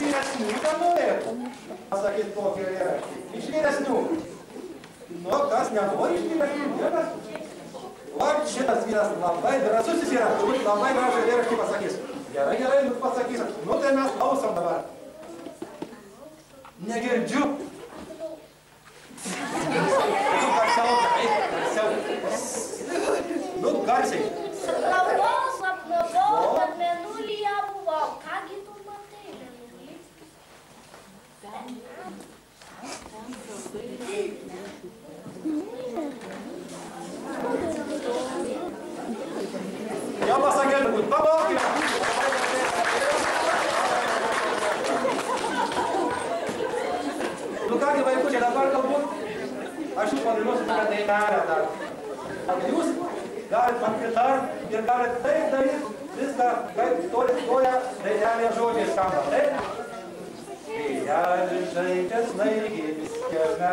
vyresnių nenorėtų pasakyti tokį eilėraštį. Iš vyresnių. Nu, kas nenori iš vyresnių, niekas. O šitas vyras labai drąsusis yra, turbūt labai gražų eilėraštį pasakys. Gerai, gerai, nu pasakys. Nu, tai mes klausom dabar. Negirdžiu. Nu, garsiai. Sapnavau, kad mėnulyje buvau. Kągi tu matai, mėnulį? Jau pasakė, turbūt, palaukime. Nu kągi, vaikučiai, dabar galbūt aš jūs padainuosiu tokią dainelę dar. Jūs galit man pritart ir galit taip daryti viską, kaip toje dainelėje žodžiai skamba, taip? Vėjelis žaidžia snaigėmis kieme.